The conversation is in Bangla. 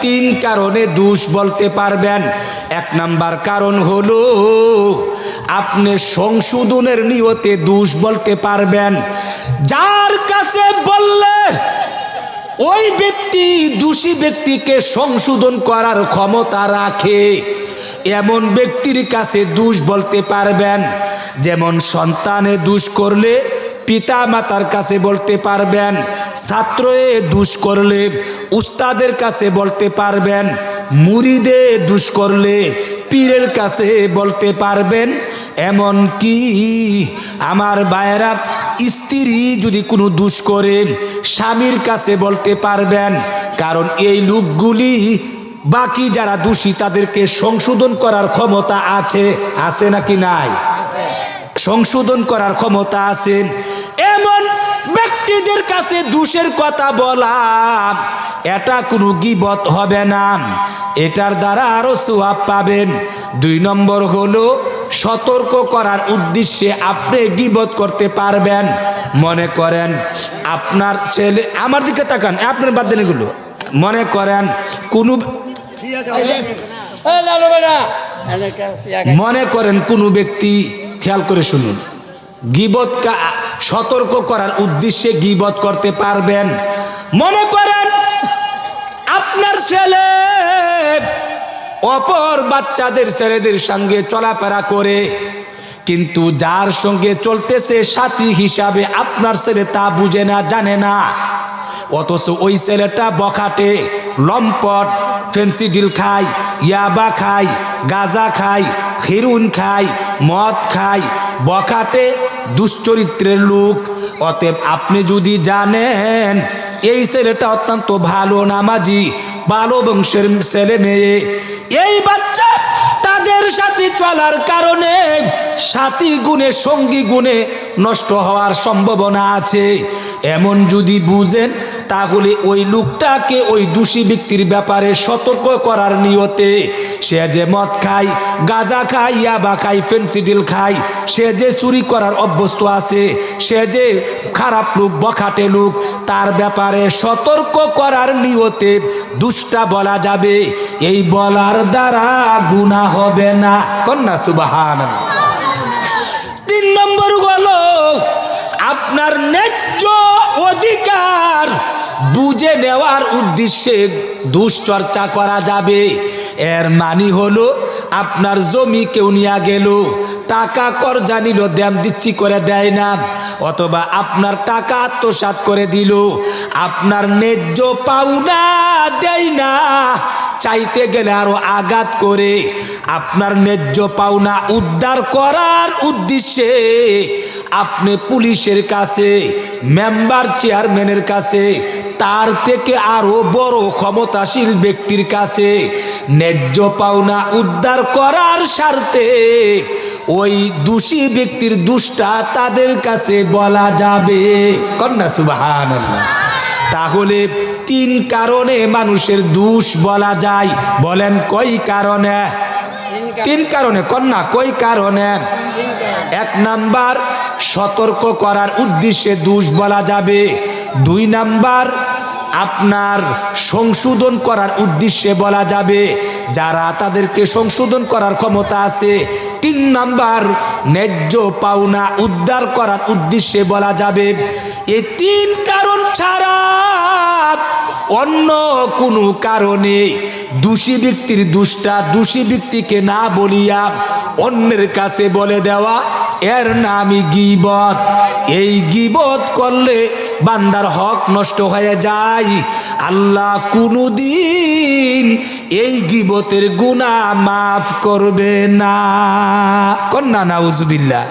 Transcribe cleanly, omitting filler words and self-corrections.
তিন কারণে দোষ বলতে পারবেন। এক নাম্বার কারণ হলো আপনি সংশোধনের নিয়তে দোষ বলতে পারবেন। যার কাছে বললে ওই ব্যক্তি দোষী ব্যক্তিকে সংশোধন করার ক্ষমতা রাখে, এমন ব্যক্তির কাছে দোষ বলতে পারবেন। যেমন সন্তানে দোষ করলে পিতা মাতার কাছে বলতে পারবেন, ছাত্রে দোষ করলে উস্তাদের কাছে বলতে পারবেন, মুরিদে দোষ করলে পীরের কাছে বলতে পারবেন। এমন কি আমার ভাইয়েরা, স্ত্রী যদি কোনো দোষ করে স্বামীর কাছে বলতে পারবেন। কারণ এই লোকগুলি বাকি যারা দোষী তাদেরকে সংশোধন করার ক্ষমতা আছে, আছে নাকি নাই? সংশোধন করার ক্ষমতা আছে। এমন ব্যক্তিদের কাছে দোষের কথা বলা এটা কোনো গীবত হবে না, এটার দ্বারা আরো সওয়াব পাবেন। 2 নম্বর হলো সতর্ক করার উদ্দেশ্যে আপনি গীবত করতে পারবেন। মনে করেন আপনার ছেলে, আমার দিকে তাকান, আপনার বাদ দেন এগুলো। মনে করেন কোনো ব্যক্তি, খেয়াল করে শুনুন, গীবত সতর্ক করার উদ্দেশ্যে গীবত করতে পারবেন। মনে করেন আপনার ছেলে অপর বাচ্চাদের ছেলেদের সঙ্গে চলাফেরা করে, কিন্তু যার সঙ্গে চলতেছে সাথী হিসাবে আপনার ছেলে তা বুঝে না, জানে না। অথচ ওই ছেলেটা বখাটে, লম্পট, ফেন্সিডিল খায়, ইয়াবা খায়, গাঁজা খায়, হেরোইন খায়, মদ খায়, বখাটে, দুশ্চরিত্রের লোক। অতএব আপনি যদি জানেন এই ছেলেটা অত্যন্ত ভালো নামাজি, ভালো বংশের ছেলে মেয়ে, এই বাচ্চা তাদের সাথে চলার কারণে সাথী গুণে সঙ্গী গুণে নষ্ট হওয়ার সম্ভাবনা আছে, এমন যদি বুঝেন, তাহলে ওই লোকটাকে ওই দোষী ব্যক্তির ব্যাপারে সতর্ক করার নিয়তে, সে যে মদ খায়, গাঁজা খায়, ইয়াবা খায়, ফেন্সিডিল খায়, সে যে চুরি করার অভ্যস্ত আছে, সে যে খারাপ লোক, বখাটে লোক, তার ব্যাপারে সতর্ক করার নিয়তে দুষ্টা বলা যাবে। এই বলার দ্বারা গুনাহ হবে না। কন্যা সুবহানাল্লাহ। 3 নম্বর হলো আপনার ন্যায্য অধিকার বুঝে নেওয়ার উদ্দেশ্যে দুশ্চর্চা করা যাবে। এর মানে হলো আপনার জমি কেউ নিয়ে গেল, টাকা কর্জা নিল, দাম দিচ্ছি করে দেয় না, অথবা আপনার টাকা আত্মসাৎ করে দিল, আপনার ন্যায্য পাওনা দেয় না, চাইতে গেলে আরো আঘাত করে, আপনার ন্যায্য পাওনা উদ্ধার করার উদ্দেশ্যে আপনি পুলিশের কাছে, মেম্বার চেয়ারম্যানের কাছে, তার থেকে আরো বড় ক্ষমতাশীল ব্যক্তির কাছে ন্যায্য পাওনা উদ্ধার করার স্বার্থে ওই দোষী ব্যক্তির দুষ্টা তাদের কাছে বলা যাবে। কন্যা সুবহানাল্লাহ। তাহলে 3 কারণে মানুষের দোষ বলা যায়। বলেন কই কারণে? 3 কারণে। কন্যা কই কারণে? 1 নাম্বার সতর্ক করার উদ্দেশ্যে দোষ বলা যাবে। 2 নাম্বার আপনার সংশোধন করার উদ্দেশ্যে বলা যাবে, যারা তাদেরকে সংশোধন করার ক্ষমতা আছে। 3 নাম্বার ন্যায্য পাওনা উদ্ধার করার উদ্দেশ্যে বলা যাবে। এই 3 কারণ ছাড়া অন্য কোনো কারণে দোষী ব্যক্তির দুষ্টা দোষী ব্যক্তিকে না বলিয়া অন্যের কাছে বলে দেওয়া, এর নামই গীবত। এই গীবত করলে বান্দার হক নষ্ট হয়ে যায়। আল্লাহ কোনদিন এই গীবতের গুনাহ মাফ করবে না। কন্যা নাউজুবিল্লাহ।